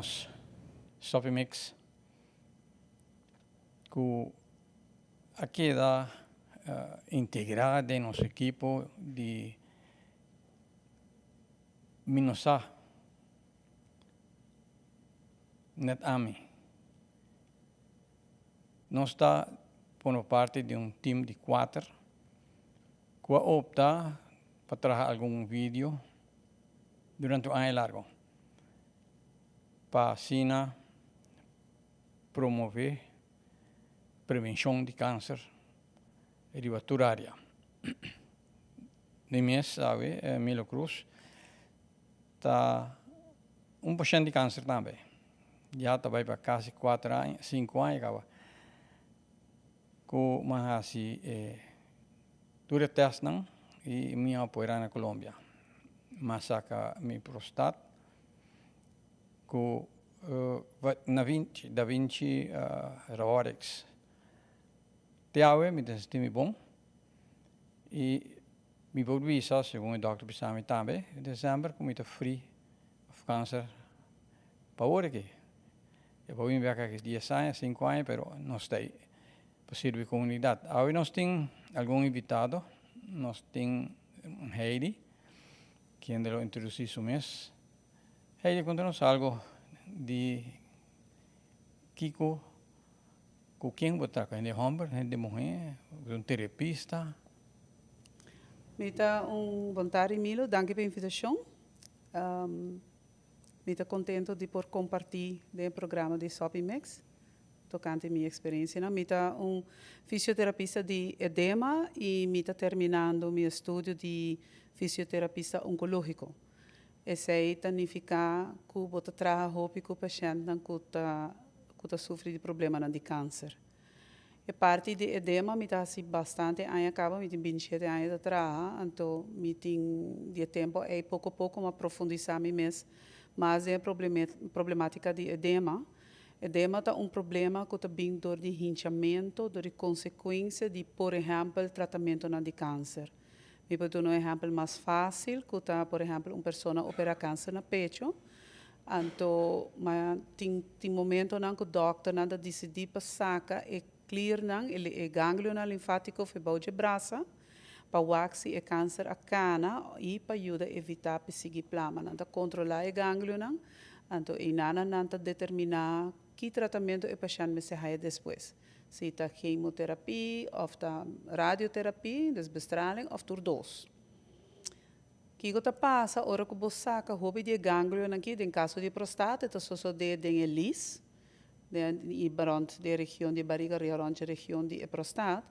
nós Sopimix, que aqui dá integrada em nosso equipo de Minosa, NetAmi. Nós está por parte de time de 4 que opta para trabalhar algum vídeo durante ano largo para promover prevenção de câncer hereditário. De mês, sabe, Milo Cruz está paciente de câncer também. Já está para quase 4 anos, 5 anos, acaba. Com mais dura teste não e minha apoiar na Colômbia. Mas saca minha prostate com da 20 Rorex. Teawe me desistimi bom e me vou visa segundo o Dr. Pisami também em dezembro com muito free of câncer para hoje aqui. Eu vou vir aqui 10 anos, 5 anos, pero não sei para servir a comunidade. Hoje nós temos algum invitado, nós temos Heidi, que ainda lo introduzi o mês. Heidi, conta-nos algo de Kiko. Com quem você está? É homem, é mulher, terapista? Mita voluntário Milo, danke pela invitação. Mita contento de por compartilhar o programa de Sopimix, tocante minha experiência. Mita fisioterapista de edema e mita terminando meu estudo de fisioterapista oncológico. Esse aí significa que você trabalha com o paciente que sofre de problema de câncer. E parte de edema, me está bastante anos, acaba, me tem 27 anos de trabalho, então me tem de tempo, e pouco a pouco, me aprofundar mais a problemática de edema. Edema é problema que vem dor de hinchamento, dor de consequência de, por exemplo, tratamento de câncer. Me vou dar exemplo mais fácil, que por exemplo, uma pessoa opera câncer no peito. Então, tem momento que o doutor decide para sacar e clear o gânglio linfático para o braço, para o e câncer a cana e para ajudar a evitar a seguir plama, para controlar o gânglio. Então, e nada determinar que tratamento o paciente se vai depois. Se está quimioterapia, ou está radioterapia, desbestraling, ou por dose. Que gota passa, ora que você saca, hobby de gânglio aqui, em caso de prostate, então só de lis, de barante de região de barriga, barante região de prostate,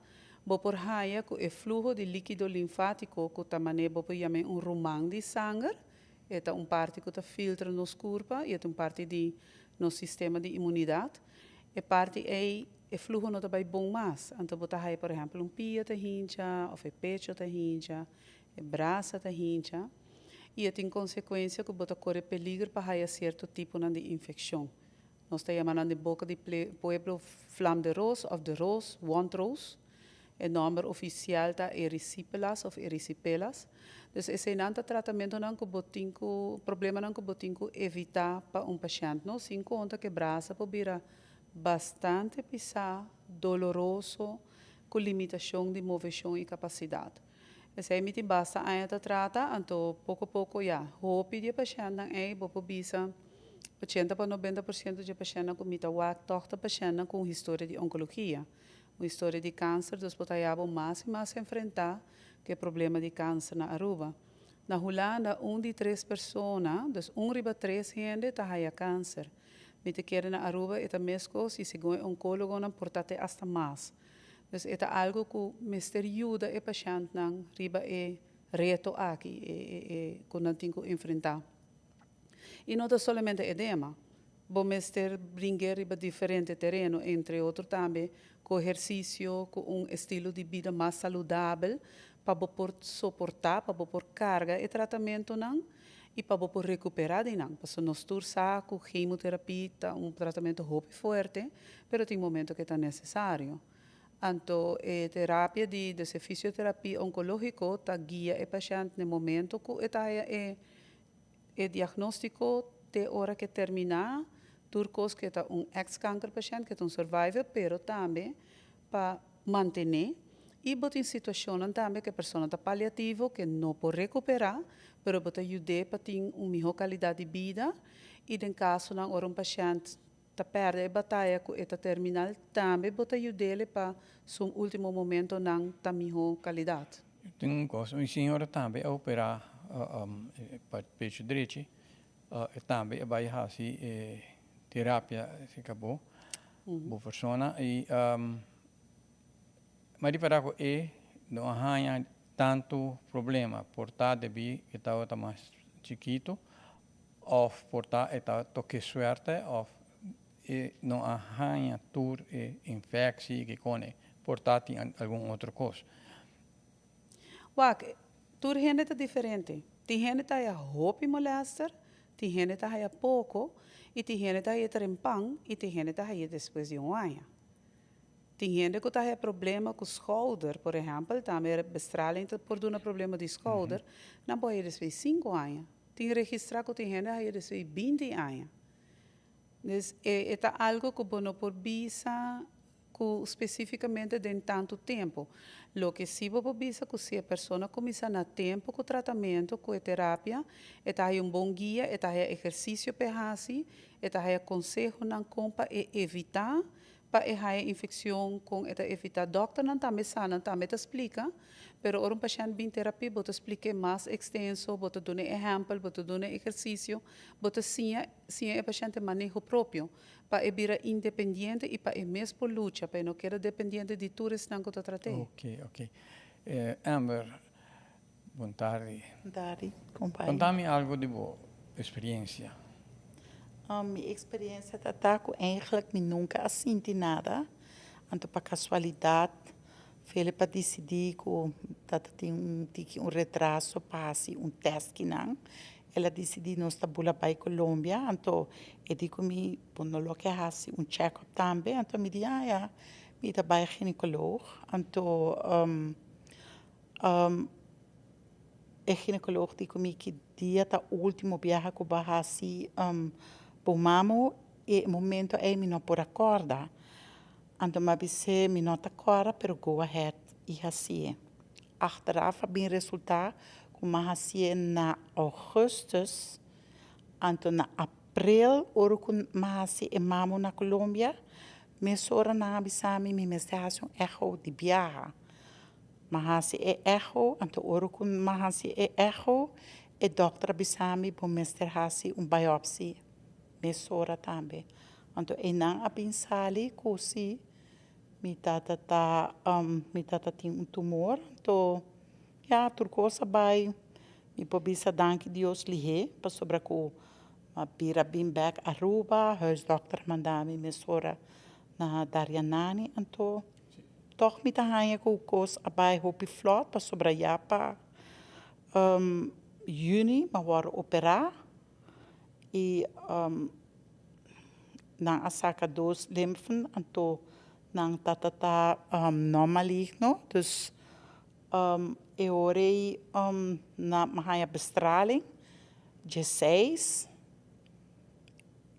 bo por raia que o fluxo de líquido linfático que também bo por chamar rumang de sangue, é parte que filtra nos corpo, e é parte de no sistema de imunidade, e parte o fluxo não vai bom mais, então bota raia, por exemplo, pia te hincha, ou pecho te hincha, braça da hincha e tem consequência que bota corre peligro para haver certo tipo de infecção. Nós estamos chamando de boca de pueblo Flam de Roos of de Roos, Wondroos. O nome oficial está erispelas ou erisipelas. Dus esse é um tratamento que botinho problema que botinho evitar para paciente. Não se encontra que braça pode bastante pisar, doloroso, com limitação de movição e capacidade. Esse aí me tem basta ainda trata, então pouco a pouco já. Hope de paciente é bopo bisa 80 para 90% de paciente com mita torta paciente com história de oncologia, uma história de câncer, dos potaiabo mais e mais enfrentar que problema de câncer na Aruba. Na Holanda, 1 de 3 pessoas, dus 1 riba 3 gente tá haya câncer. Me te quer na Aruba eta mesco se segundo oncólogo não portate hasta mais. Dus é algo que misterio da o paciente não riba reto aqui que não tem que enfrentar. E não é somente edema, bom mister brincar riba diferente terreno, entre outros também, com exercício, com estilo de vida mais saudável, para poder suportar, para poder carga e tratamento não, e para poder recuperar de não. Porque nós tursa com quimioterapia, tratamento muito forte, mas tem momento que é necessário. Então, a terapia de fisioterapia oncológica está guia o paciente no momento que está diagnóstico de hora que terminar, turcos que é ex-câncer paciente, que é survivor, pero também para manter. E botar em situação também que a pessoa está paliativo, que não pode recuperar, pero botar ajuda para ter uma melhor qualidade de vida. E em caso não um paciente está perde a batalha com esta terminal, também botar ajuda para seu último momento não ter melhor qualidade. Tenho um curso, minha senhora também a operar para peito direito, também vai fazer terapia, se acabou, boa persona e mas para que não há tanto problema portar de que está mais chiquito ou portar está toque suerte ou não há tur infecção que cone portar tem algum outro coisa. Wak, tur gente é diferente. Tem gente que é roupa molester, tem gente que é pouco, e tem gente que é trempang, e tem gente que é depois de ano. Tem gente que tem problema com o shoulder, por exemplo, também bestraling por um problema de shoulder, não pode ir depois 5 anos. Tem registrar que tem gente que é depois 20 anos. Então, é algo que você não pode visa especificamente de tanto tempo. Lo que sim você visa que se a pessoa começa a tempo com o tratamento, com a terapia, é bom guia, é exercício para fazer, é conselho não para evitar para a infecção com evitar doctor não também sana também te explica pero um paciente bem terapia bota explica mais extenso bota dá exemplo bota dá exercício bota sim o paciente manejo próprio para vir independente e para mesmo luta para não querer dependente de tudo não que tratei. Ok. Amber, boa tarde. Boa tarde, companheiro. Conta-me algo de boa experiência. Minha experiência de ataque, eigenlijk, eu nunca senti nada. Então, para casualidade, ele para decidir que tinha um retraso para teste que não. Ela decidiu não estar para a Colômbia. Então, eu digo-me, não que fazer check-up também. Então, me disse, eu estou para ginecólogo. Então, o ginecólogo disse que dia da última viagem que eu fazer por mamo e momento é me não por acordar. Então, me disse, me não acorda, pero go ahead e assim. Achteraf bem resultado como assim na augustus, então na abril, ora com mas e mamo na Colômbia, me sora na abisami me mensagem echo de viagem. Mas é echo, então ora com mas é echo, e doutor abisami por mestrarse biopsia. Mesora também. Então, eu não pensar que se me tata tem tumor, então, tudo coisa vai, me pobisa danke Deus lihe, para sobre que a pira bem back Aruba, huis dokter mandami mesora na Darianani, então, toch me tahanha com coisa abai hopi flot, para sobre para juni, mas war operar. E nang asaka dos lymfen anto nang tatata normaligno dus eu orei na mahaya bestraling G6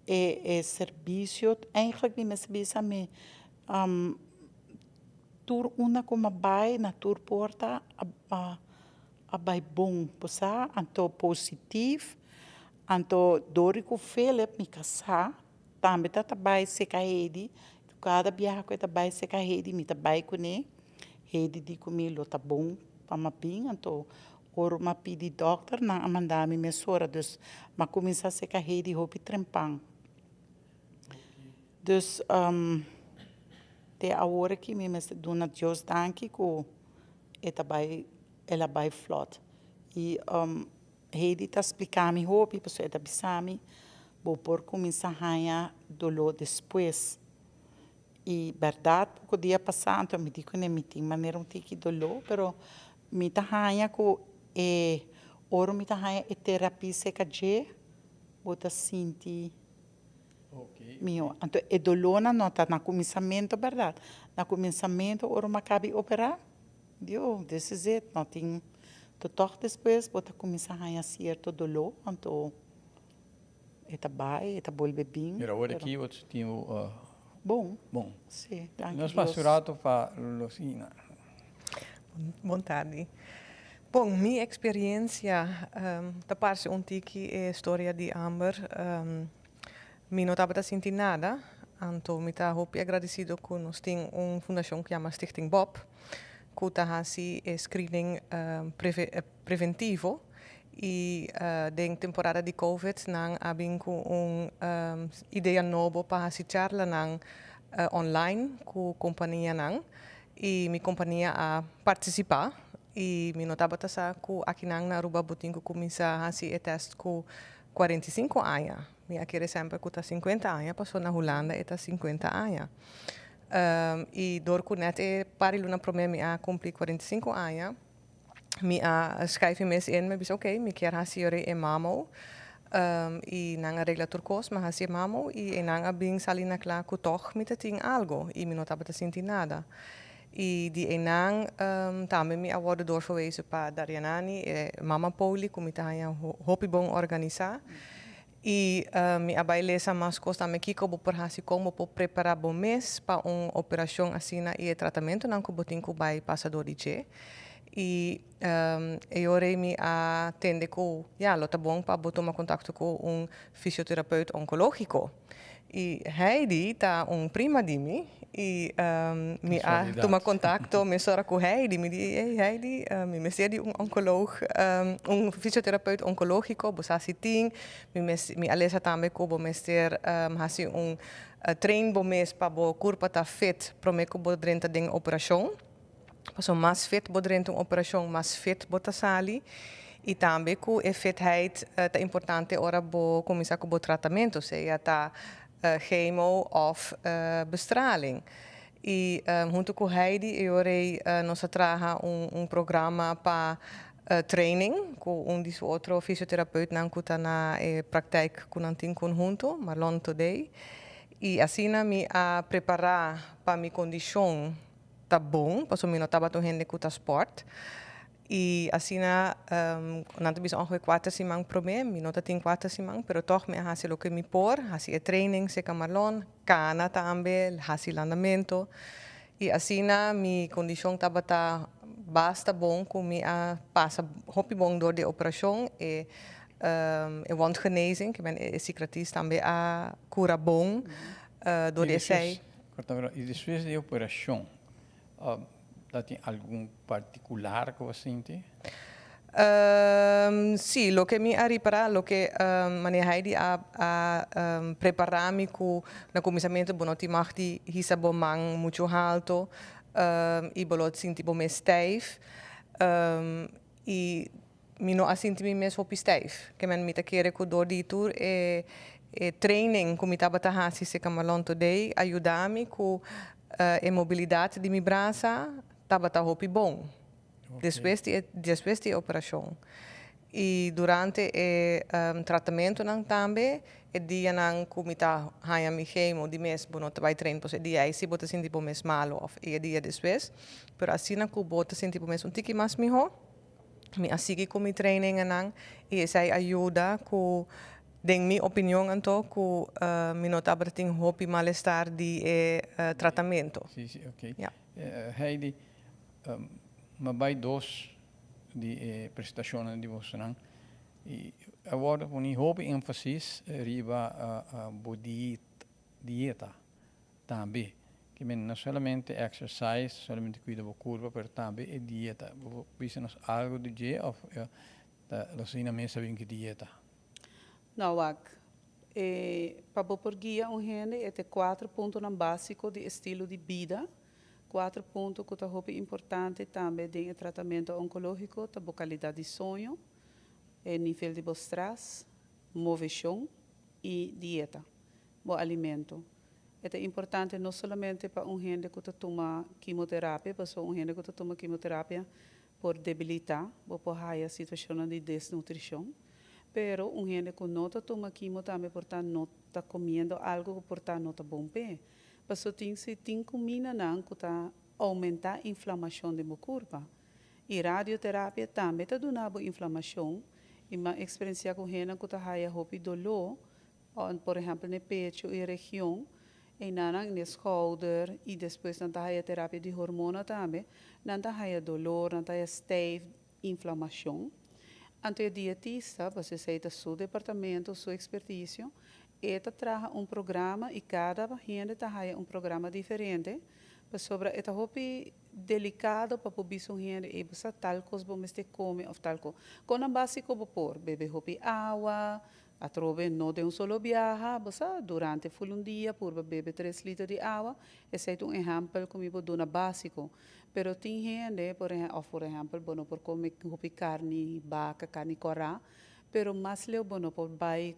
e serviço eigenlijk me serviço me tur una como bai na tur porta a bai bom posa anto positivo. Então, Dorico Philip me casar, também tá trabalhando se carrede, cada viagem que trabalha se carrede, me trabalha com ele, ele diz comigo, tá bom, para me bem, então, ora me pedi doctor, não mandar me mesora, dus, mas começa a se carrede, roupa trempang. Dus, até a hora que me dona Deus danke, que ela vai flot. E, ele está explicando me roupa, a pessoa está pensando, vou por começar a ganhar dolor depois. E verdade, o dia passado, me digo que não me tem maneira um tique dolor, mas me está ganhando que ora me está ganhando terapia CKG, vou estar sentindo. Meu, então, é dolor não está no começamento, verdade? No começamento, ora me cabe operar, Deus, this is it, não tem. Toch depois, você começa a ganhar certo dolor, então, eta bai, eta volve bem. Era hora aqui, outro tinha Bom, bom. sim, danke Nós Deus. passurato para Lucina. Boa tarde. Bom, minha experiência da parte onde é a história de Amber, me não estava sentindo nada, então me está muito agradecido que nós temos uma fundação que chama Stichting Bob, que está screening preventivo e na temporada de Covid nang abing ko ideia nova para se charla nang online com companhia nang e minha companhia a participar e me notava tasa que aqui nang na Aruba botinho começar a se teste com 45 anos. Me aqui sempre que tá 50 anos, passou na Holanda e tá 50 anos. E door que net para luna problema a cumprir 45 anos. Me a schrijf mes in, me bis oké, me quer hasiore e mamo. E nanga regla turcos, mas hasi mamo e nanga bing salina kla ku toch mit ting algo. E me notava te sentir nada. E die enang também me award doorverwezen para Darianani e Mama Poli, como tá aí hopi bom organizar. E me abailesa mas costa me kiko bo por hasi como po preparar bom mês para operação assim e tratamento não que botin ku bai passador de che. E eu me atende com, lo tá bom para botar contato com fisioterapeuta oncológico. E Heidi tá prima de mim e me toma contato, me sora com Heidi, me diz, hey Heidi, me de oncoloog, fisioterapeuta oncológico, você assim me alesa também com o mestre, hasi trein bom mês para o corpo tá fit, para me com drenta de operação. Passo mais fit bodrent operação mais fit bota sali e também com a fitheid é importante ora bo começar com o tratamento, seja tá chemo of bestraling. E junto com Heidi eu nós traga programa para training com dos outros fisioterapeutas não que tá na praktijk com antin conjunto, Marlon today. E assim me a preparar para minha condição tá bom, passo me notava to gente com sport. E assim não te bis ongeveer 4 simang probleem, me nota tem 4 simang, pero toch me hasi lo que me por, hasi training se camarlon, cana também, hasi andamento. E assim mi condição tava tá basta bom com me a passa hopi bom door de operação e wondgenezing, que ben secretis também a cura bom door de sei. E depois de operação, tem algum particular que você sente? Sì, lo che mi ha riparato, lo che Heidi ha preparato con il cominciamento bonotti machti hisa bomang mucho alto e bolot sinti bome stijf e mi no asinti mi mes hopi stijf che men mi ta kere ko door di tour e training come tabata hasi se kamalon today aiutami con a mobilidade de minha braça estava hopi bom. Depois de operação. E durante o tratamento também, o dia não comita haya mi chemo de mês bom não vai treinar, pois o dia aí se bota sentir bom mês malo ou o dia depois, pero assim não que bota sentir bom mês tiki mais melhor, me assigi com mi training não e essa ajuda com den minha opinião então que me notava que tem hopi malestar de tratamento. Sim, ok. Yeah. Heidi, mas vai dois de prestações de você não? E agora com um hobby ênfase riba a dieta também, que não somente exercise, somente cuida da curva, mas também é dieta. Você nos algo de dia ou você ainda mesmo sabe que dieta? Não, para por guia gente é 4 pontos básicos de estilo de vida. 4 pontos que é importante também no tratamento oncológico, a qualidade de sonho, nível de stress, movição e dieta, o alimento. É importante não somente para gente que toma quimioterapia, mas gente que toma quimioterapia por debilitar, por a situação de desnutrição. Pero gente que não toma quimio também por não está comendo algo que por não está bom pé. Mas tem comida que aumenta a inflamação do corpo. E radioterapia também está dando inflamação. E uma experiência com gente que está hopi dolor, por exemplo, no pecho e região, e nanang no schouder, e depois não tá a terapia de hormona também, não tá a dolor, não tá a stave, inflamação. Ante o dietista, você sai do seu departamento, sua expertise, eta traga programa e cada gente traga programa diferente, sobre eta hopi delicado para o bicho gente e você tal coisa bom este come ou tal coisa. Com a básico por beber hopi água, a trove não de solo viaja, você durante um dia por beber 3 litros de água, esse é exemplo como do na básico. Pero tem gente, por exemplo, bueno por comer hopi carne, vaca, carne corá, pero mais leu bueno por bai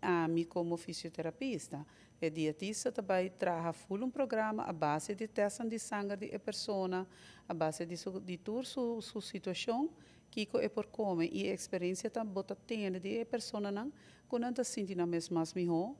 a mim como fisioterapista. O dietista também traz programa a base de teste de sangue de pessoa, a base de sua situação, que é por comer e a experiência também tem de pessoa não quando está sentindo mais melhor,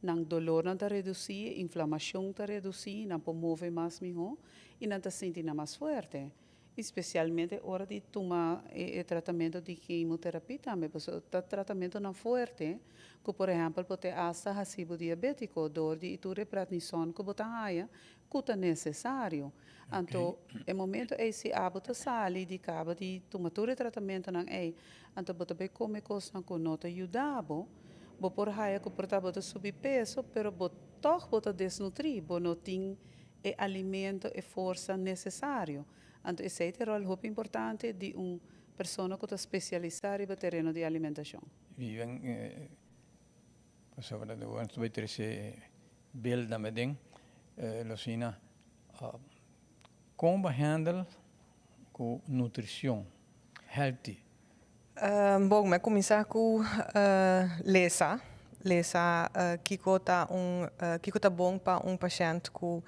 não dolor não está reduzir, inflamação está reduzir, não pode mover mais melhor e não está sentindo mais forte. Especialmente hora de tomar o tratamento de quimioterapia também, porque o tratamento não forte, que por exemplo pode hasta recibo diabético, dor de prednisone que botar raia, que é necessário. Então, no momento esse hábito sali de cabo de tomar o tratamento não é, então botar bem comer coisas que não te ajudava, bo por raia que porta botar subir peso, pero toch botar desnutrir, bo não tem o alimento e força necessário. Então, esse é o rol muito importante de pessoa que está especializada no terreno de alimentação. Vivem, sobre o antes vai ter esse bel da medem, Lucina, como handle com nutrição, healthy. Bom, mas começar com lesa kiko tá bom para paciente que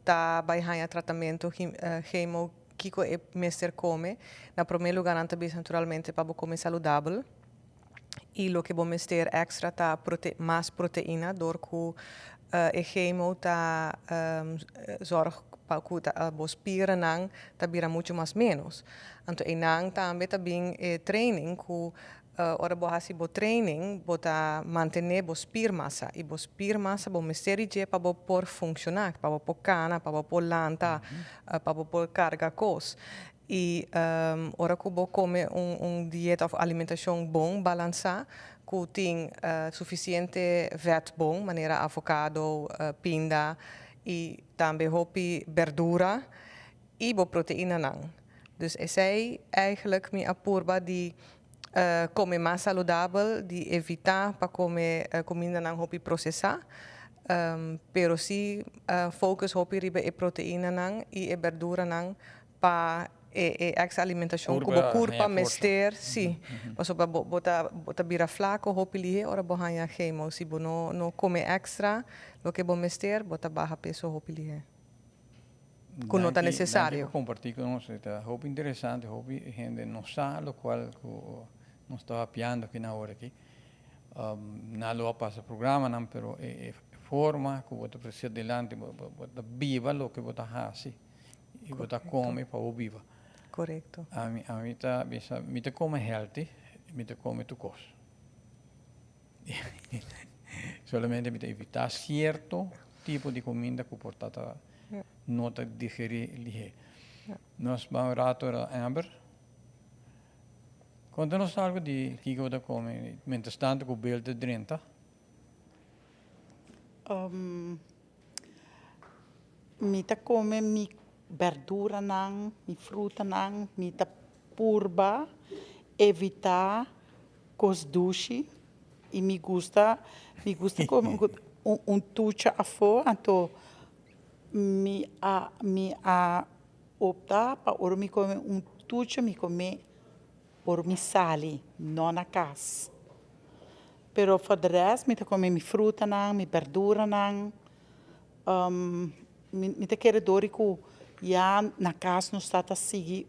tá vai tratamento chemo kiko é mestre come na primeiro lugar antes naturalmente para comer saudável e lo que bom mestre extra tá mais proteína dor que e chemo tá zorg para que os spieren nang tá vira muito mais menos então e nang também tá bem training que ora bohasi bo training bota mantener bo spir massa e bo spir massa bo misteri je pa bo por funcionar pa bo por cana pa bo por lanta pa bo por carga cos e ora que bo come dieta of alimentação bom balança que tem suficiente vet bom maneira avocado pinda e também hopi verdura e bo proteína nang dus essa é eigenlijk minha apurba de comer mais saudável, de evitar para comer comida não hopi processar, pero si focus hopi riba e proteína não e e verdura não para essa alimentação como curva mester, sim, mas para bota bira flaco hopi lihe ora bohanha chemo, si bo no come extra, lo que bo mester bota baja peso hopi lihe. Que não está necessário. Compartilhar com nós, é muito interessante, hopi gente não sabe o qual não estava piando aqui na hora aqui. Na lua passa programa, não, pero é forma que você precisa adelante, você viva o que você faz e você come para o viva. Correto. A mim tá come healthy, me tá come tu coisa. Solamente me evitar certo tipo de comida que portata não te digerir lihe. Nós vamos rato a Amber. Conta-nos algo de que você come, mientras tanto com o belo de 30. Me come mi verdura não, mi fruta não, me purba, evitar cos doce e me gusta comer tucha a fora, então me optar para ora me comer tucha, me comer por mi sali, não na casa. Pero for the rest, me come mi fruta não, mi verdura não. Me quero dori que já na casa não está a seguir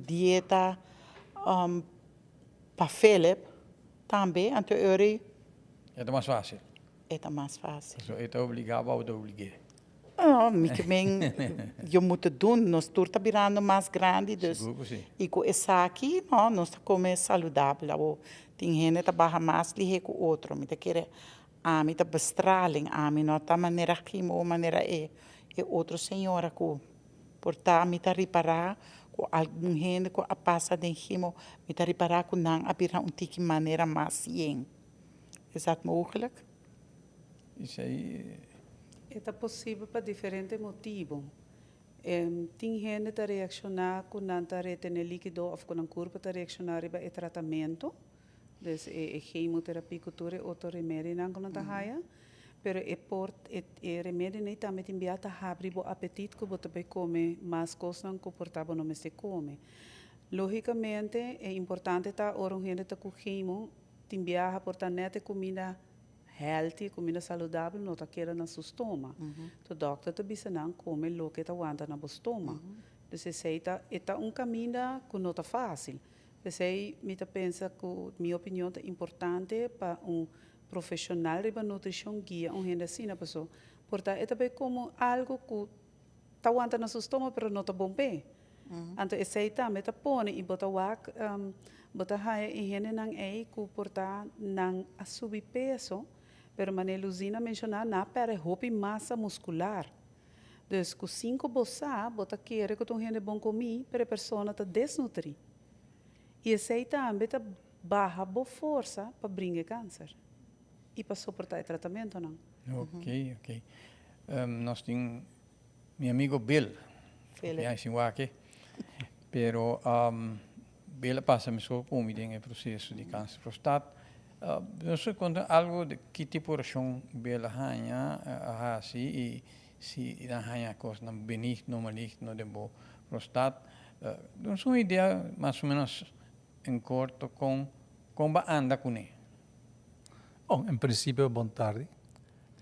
dieta para Philip também, então É mais fácil. É mais fácil. É obrigado ou obriguei. Me também, eu muito doen, nós tudo está virando mais grande, dus, Seguro que sim. e com essa aqui, não, nós está comendo saudável, ou tem gente que barra mais liga com outro, me tá querer, me tá bestraling, me não tá maneira aqui, maneira e outro senhora que portar, me tá reparar, com algum gente que a passa de himo, me tá reparar com não abrir tique maneira mais yen. Is dat mogelijk? Isso aí, É possível para diferentes motivos. Tem gente que reaccionar com nanta retene líquido ou com um corpo que reaccionar para o tratamento. Então, é quimioterapia, cultura, outro remédio não com nanta raia. Pero o remédio nem também tem biata abrir o apetite que você vai comer, mas coisas não comportável não se come. Logicamente, é importante estar orando gente com quimio, tem biata portar neta comida healthy, comida saudável, não está querendo na seu estômago. O doctor te diz não come o que está aguenta na estômago. Então, é um caminho que não está fácil. Então, eu penso que, minha opinião, é importante para profissional de nutrição guia, gente assim, na pessoa. Portanto, é também como algo que está aguenta na seu estômago, mas não está bom bem. Então, esse também está põe e bota raia e gente não é que porta não a subir peso, pero maneira Luzina mencionar na para roupa massa muscular. Então, com 5 bolsa, bota querer que tu gente bom comer, pero a pessoa está desnutri. E esse também está barra boa força para brincar câncer e para suportar o tratamento não. ok. Nós temos meu amigo Bill, conhece o aqui, pero Bill passa mesmo por um processo de câncer prostático. Não sei quando algo de que tipo de reação Bill há assim e se há coisa não benigno, maligno de bo prostático. Não sei uma ideia mais ou menos em curto com como anda com ele. Oh, em princípio, boa tarde.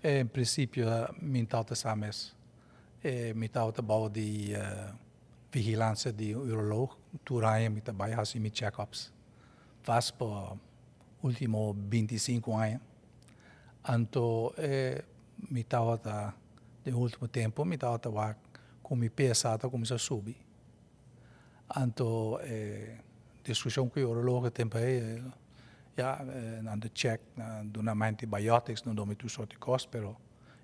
Em princípio, mental te sames. Mental te bouw de vigilância de uroloog. Toeraien met daarbij has je met check-ups. Vast por último 25 anos. Anto, mental de último tempo, mental te va com mi pesado começa a subir. Anto, discussão com o uroloog também. Na de check, doen antibiotics, não dou muito sorte cost, pero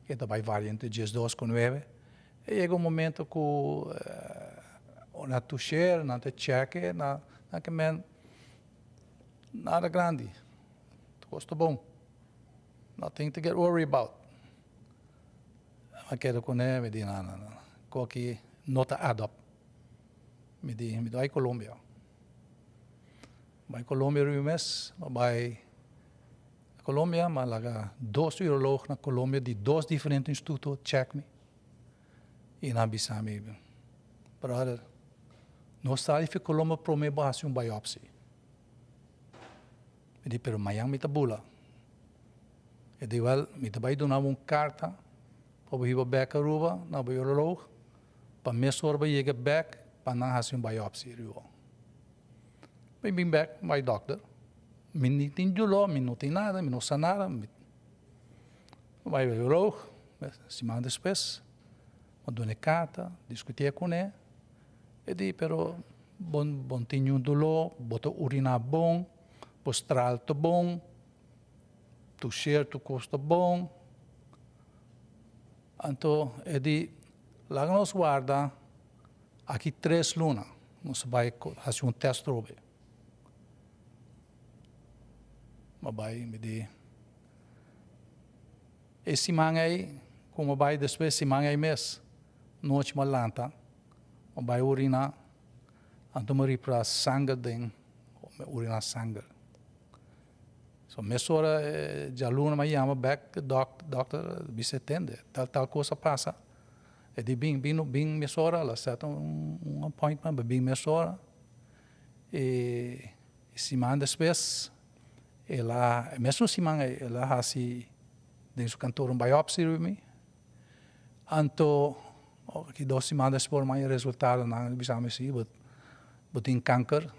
que também variante dias 2 com 9. E chega momento que na tuxer, na de check, na que men nada grande, gosto bom, nothing to get worried about. Mas quero com ele, me diz qualquer nota adopt, me dá Colômbia. Bij Colombia ruimes, bij Colombia, maar laga 2 urologen na Colombia die 2 diferentes institutos check me. E na bisami, brother, nós sabe que Colombia promete fazer biopsia. Me diz, pero mayang mitabula. E diz, well, mitabay donar carta, para ir back a Aruba, na urolog, para mesor ba yega back, para não fazer biopsia ruo. Ik ben back bij dokter. Min niet in julo, min niet in nada, min niet nada. Bij de uroloog, semana depois, eu dou carta, discutia com ele. E diz, pero bom tinha dolor, bota urina bom, postral to bom, tu cheiro tu custa bom. Então, ele diz, lá nós guarda aqui 3 lunas, nós vai fazer teste robe. Mabai me di. Esse mangai, como vai depois esse mangai mês, noite malanta, mabai urina, anto mari para sangue den, urina sangue. So mesora de aluno me chama back doctor bisetende, tal coisa passa. E di bing mesora, ela seta appointment, bing mesora. E se manda depois ela, mesmo se ela hasi dentro do cantor biopsia me, anto que 2 semanas por mais resultado não bisame se, but em câncer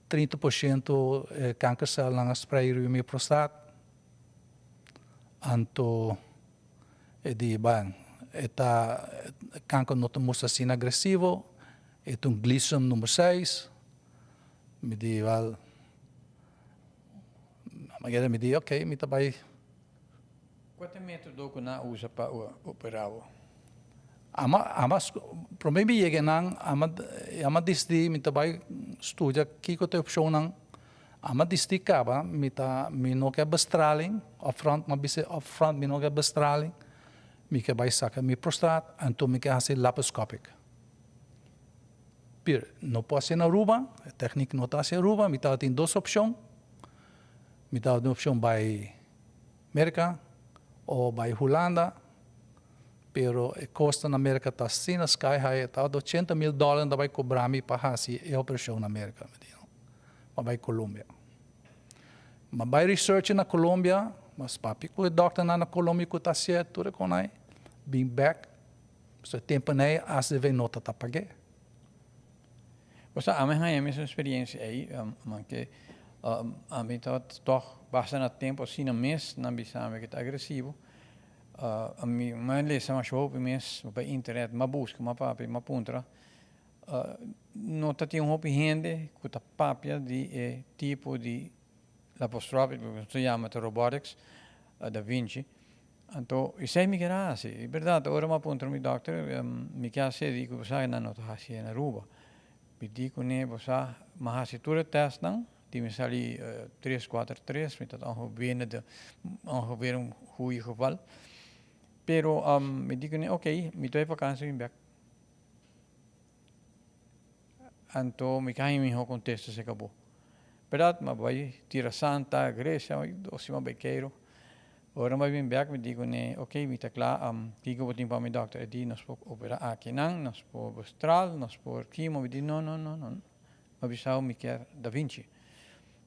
30% câncer cell na spray me prostat, anto di ban eta kanker notomustasin agresivo, et un Gleason número 6. Me di wel, magari me di, ok, mi tabai. Qual método que na usa para operar? Pro me biyege nang, ama disdi, mi tabai studia kiko te option nang, ama disdi kaba, mi no ke bestraling, upfront mi no ke bestraling, mi ke bai saka mi prostat, en toen mi ke hasi laparoscopic. Pir, no posso ser na Aruba, a técnica não está a ser Aruba, mi tava tem duas opções, mi tava uma opção by América ou by Holanda, pero o custo na América está assim na sky high, tá $200 mil da vai cobrar mi para fazer a operação na América, mas vai Colômbia. Mas vai research na Colômbia, mas papi com o doctor na Colômbia que está certo, tudo com aí, being back, so tempo aí, as de vem nota tá paguei. Você a minha é a mesma experiência aí, mas que a mim tá toch bastante tempo assim no mês na bisama que tá agressivo. A mim mas lesa mais hope mês para internet, mas busca, mas papi, mas puntra. Não tá tem hope gente que tá papia de tipo de laparoscópico que se chama robotics da Vinci. Então, isso aí me quer assim, é verdade. Agora mas puntra mi doctor me quer assim de que você não nota assim na Aruba. Pedi que ne bosa mahasitura test nang die me sali 343 met dat ongeveer een goede geval. Pero me di que ne okay, mi twee vakantie in back. Anto mi kai mi ho contesta se acabou. Perat ma vai tira Santa Grecia, o si ma bequeiro. Ora ma vim back me di que ne okay, mi tá klaar kiko wat para mi doctor di nos po opera aqui nang, nos po bestral, nos po chemo, me di no. Ma bisau mi quer Da Vinci.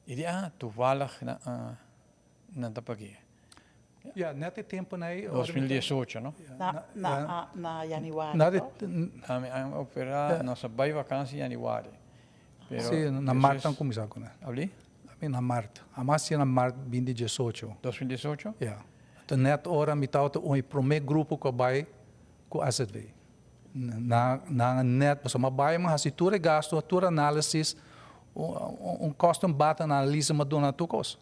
E di toevallig na tapagi. Ja, net het tempo nee. 2018, no? Na januari. Am opera nossa bai vakansie januari. Sim, na março não começar com né. Ali? Na março. A mais na março 2018. 2018? Ja. Então net hora mi tauta primeiro grupo que vai com AZV. Na net, mas uma bai mas se tu gasto, tu análise custo bata analise mas dona tu coisa.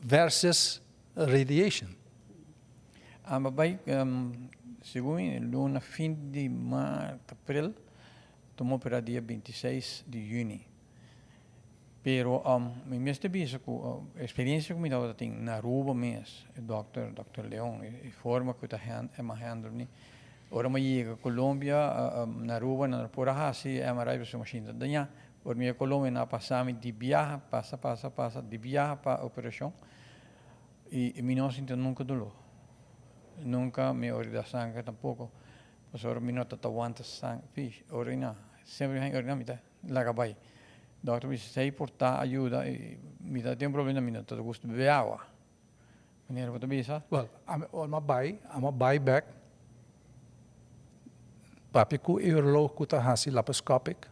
Versus radiation. Mas bai segundo no fim de abril, tomou para dia 26 de junho. Pero me mestre bisa ko experiência que me dava tem na Aruba mes, Dr. Leon, e forma que tá handle ni. Ora me chega Colômbia, na Aruba na por hasi MRI para machine danha. Por minha Colômbia na passami de viaja, passa de viaja para operação. E me não sinto nunca dolor. Nunca me orida sangue tampouco. Mas ora me nota aguanta sangue, fish, orina. Sempre hang orina me dá lagabai. Doctor me sei portar ajuda e me dá tem problema me nota gosto de beber água. Meneer wat bisa? Well, I'm a buy back. Papi ku uroloog ku ta hasi laparoscopic.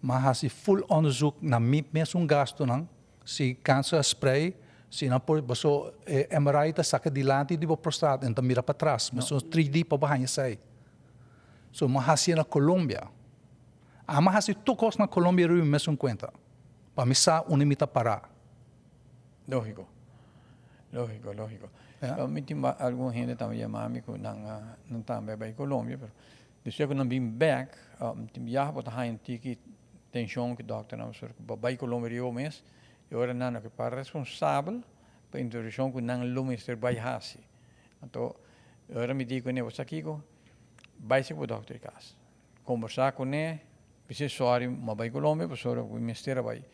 Maar hasi full onderzoek na mes gasto nang si cancer spray, si na por baso MRI ta saca di lanti di prostat en ta mira para trás, mas so 3D pa behind sai. So ma hasi na Colômbia. Ama hasi tukos na Colômbia ru mes conta. Pa misa unimita para. Lógico. Me tem alguma gente também chamar-me que não também vai Colômbia, pero depois que não vim back, tem viajar para a gente tensão que doctor não sei que vai Colômbia eu mês, e agora não que para responsável para introdução que não lumes ter vai hasi. Então, agora me digo né você aqui ko vai se com o doctor casa. Conversar com ele, você sorry, mas vai Colômbia, por sorry, o ministério vai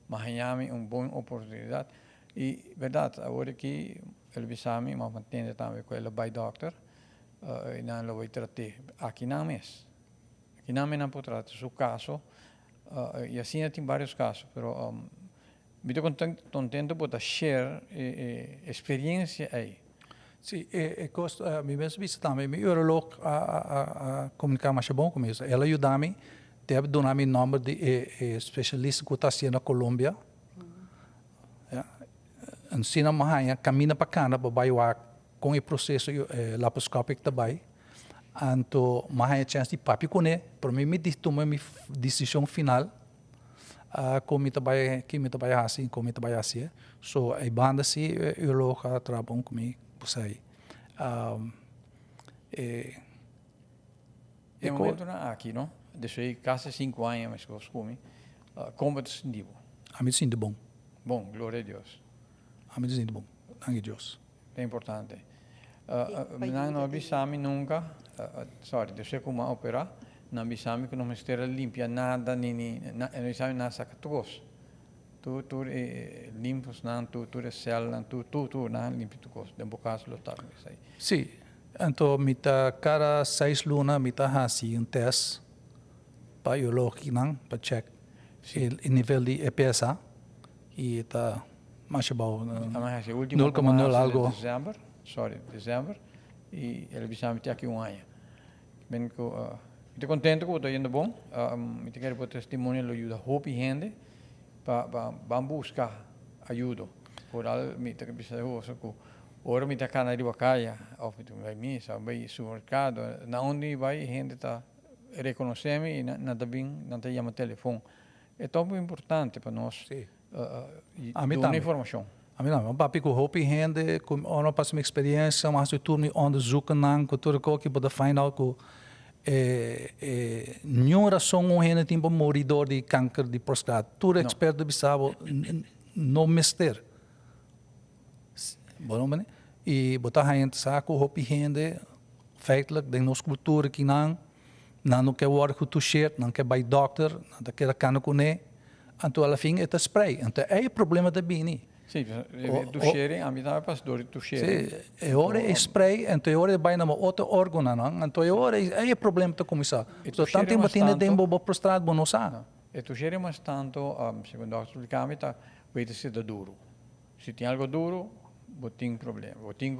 Miami boa oportunidade. E verdade, agora que ele bisami, mas mantém também com ele vai doctor, e não vai tratar aqui não mês. Aqui não me não pode tratar seu caso. E assim tem vários casos, pero me estou contento por share experiência aí. Sim, me mesmo visto também, meu urologo a comunicar mais bom com isso. Ela ajuda-me, deve dar-me número de especialista que está sendo na Colômbia. Ensina-me a caminhar para cá, para baixar com o processo laparoscópico também, então mais a chance de papi kone, para mim me tomar minha decisão final, como me trabalha assim, como me trabalha assim, so a banda se eu logo trabalho comigo, por aí. E momento na aqui, não? Deixei quase 5 anos, mas que eu comi. Como te sentivo? A mim sinto bom. Bom, glória a Deus. A mim sinto bom. Thank you, Deus. É importante. Não avisamos nunca, deixei como operar, não avisamos que não me esteja limpia nada, não avisamos nada sacatos. Tu limpos, não, tu cel, não, tu, não, limpo tu coisa. De caso, lo tá, isso aí. Sim. Então, cada 6 lunas, assim teste para eu logo para check o nível de EPSA e está mais bom. 0,0 algo. Dezembro, e ele avisou que aqui ano. Bem que estou contente que estou indo bom. Eu quero por testemunho ajuda hope e gente para buscar ajuda. Por algo me tem que pensar que ora me tem que na ribacaia, ou vai missa, vai supermercado, na onde vai gente tá reconhecendo e não tá chama telefone. É tão importante para nós. Dar informação. A mim não, papi com hope e gente, com uma passada experiência, mas eu turno onderzoeken naar cultura que para find out que nenhuma razão um gente tem para morrer de câncer de prostate. Tudo expert de bisabo não mister. Bom, né? E botar gente saco hope e gente, feitelijk de nossa cultura que não quer work com tu shirt, não quer by doctor, não quer cana com né. Então, alla fine, é spray. Então, é o problema da bini. Sim, tu cheiro, a mim dá para tu cheiro. Sim, é hora de spray, então é hora de vai na outro órgão, não? Então é hora, é o problema de começar. Então, tanto tempo tem tempo para prostrado, não sabe. E tu cheiro mais tanto, segundo o doutor Camita, vai ser duro. Se tem algo duro, vou ter problema. Vou ter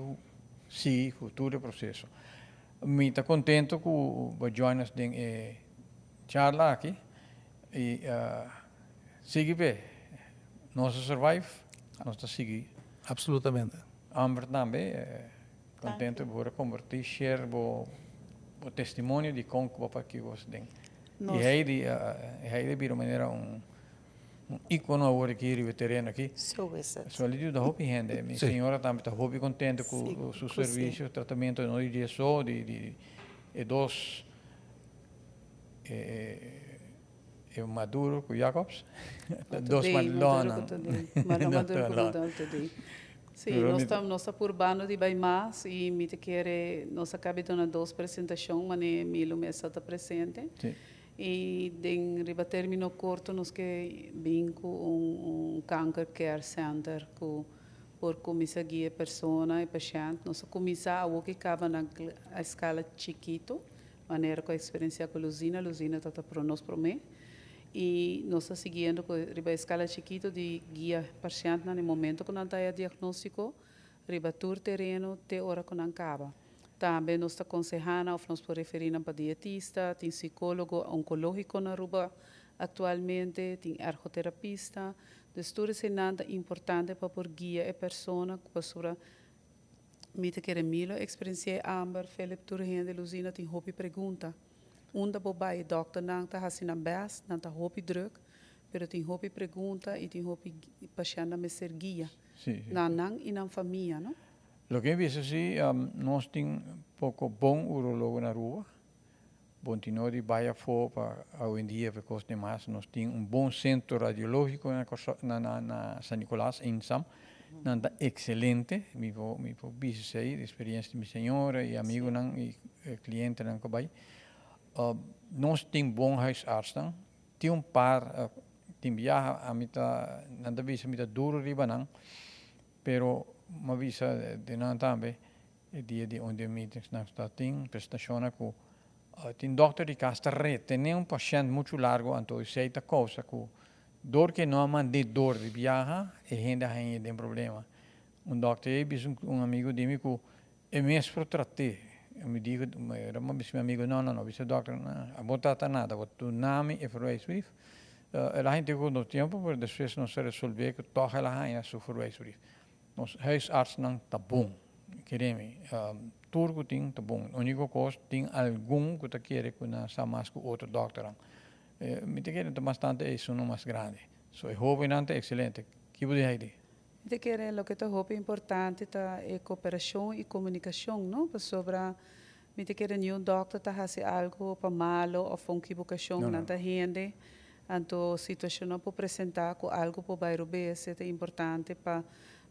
sim, futuro processo. Me está contente com o join-us de charla aqui e sigue bem. Nós survive. Nós estamos seguindo. Absolutamente. Amber também, contente por convertir, share o testemunho de como para que você tem. E aí de maneira ícone agora aqui, o terreno aqui. So is it. Só lhe dá hope gente. Minha senhora também está hope contente com o seu serviço, tratamento não é só de dois Maduro com Jacobs. Dos Madlona. Maduro sim, nós estamos por bando de Baimas e me te quer nós acabamos de dar 2 apresentações, mas Milo me está presente. Sim. E em riba termino curto nós que vim com Cancer Care Center por começar a guiar pessoa e paciente. Nós começamos a que acaba na escala chiquito, maneira com a experiência com a Luzina está para nós para mim. E nós estamos seguindo com a escala chiquito de guia paciente no momento que não está diagnóstico, riba tour terreno, até hora que não acaba. Também nós estamos aconselhando, ou nós podemos referir para dietista, tem psicólogo oncológico na Aruba atualmente, tem ergoterapista. Tudo isso é nada importante para por guia a pessoa sobre mita que remilo, experiência Amber, Felipe Turhen de Luzina, tem hobby pergunta. Onde bobai doctor não está fazendo best, não está hobby druk, pero tem hobby pergunta e tem hobby paciente me ser guia. Não e na família, não? Lo que eu vejo assim, nós temos pouco bom urologo na rua. Continuo de baia fora para hoje em dia, porque demais nós temos bom centro radiológico na San Nicolás, em Sam. Nada excelente, me vou visitar aí, experiência de minha senhora e amigo e cliente não que vai. Nós temos bom huisarts, tem par, tem viagem a mita, nada visa mita duro riba não, pero uma visa de não também, dia de onde meetings não está tem prestação com tem doctor de casta rete, tem paciente muito largo, então aceita coisa com dor que não mande dor de viagem e gente tem problema. Doctor aí amigo de mim que é mesmo para tratar. Eu me digo, era meu amigo, não, disse doctor, não vou tratar nada, vou tu nome e for Swift. A gente com o tempo, para depois não se resolver que toca ela a sofrer Swift. Nos huisarts não tá bom, queremos, tudo tem tá bom. O único coisa tem algum que tá querer que na sa mais com outro doctor. Me te querem bastante é isso não mais grande. So é hobby excelente. Que você aí? De que lo que eu acho importante tá é cooperação e comunicação, não? Sobre me te querer nenhum doctor tá fazer algo para malo ou uma equivocação Não, na não. da gente. Então, situação não pode apresentar com algo para o bairro B, é importante para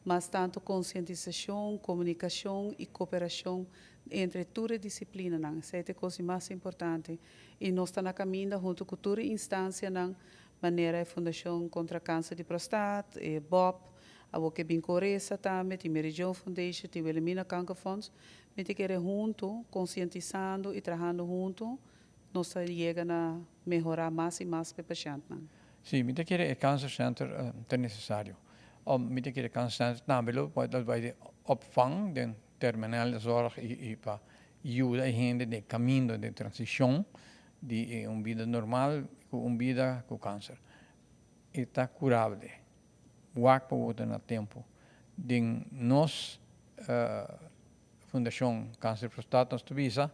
mais tanto conscientização, comunicação e cooperação entre todas as disciplinas, não? Essa é a coisa mais importante. E nós estamos na caminho junto com toda a instância, não? Maneira a Fundação contra Câncer de Prostate, BOP, a que bem corresa também, tem Meridian Foundation, tem o Elimina Câncer Funds, me te querer junto, conscientizando e trabalhando junto, nós chegamos a melhorar mais e mais para o paciente. Sim, me te querer Cancer Center é necessário. Me te querer Cancer Center também pode vai opvang den terminale zorg e para ajuda a gente de caminho de transição de uma vida normal com uma vida com câncer. Está curável. Wak para outra no tempo. De nós Fundação Câncer Prostate nós tuvisa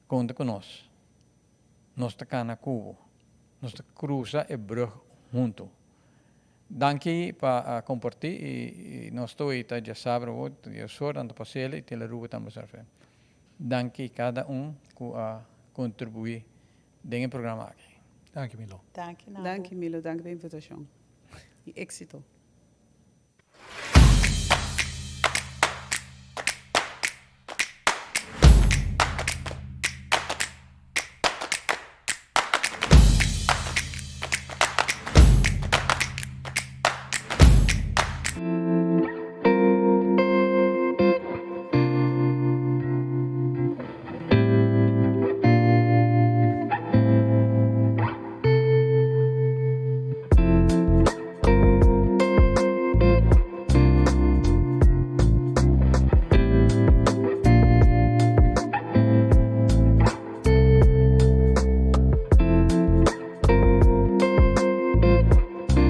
conta com nós. Nós está cá na Cuba. Nós está cruza e brug junto. Danke para compartilhar e nós estou aí já sabe o eu sou dando passeio e tela rua também serve. Danke cada que contribuir dentro do programa aqui. Dank je, Milo. Dank je, Nabu. Dank je, Milo. Dank pela invitação. E êxito.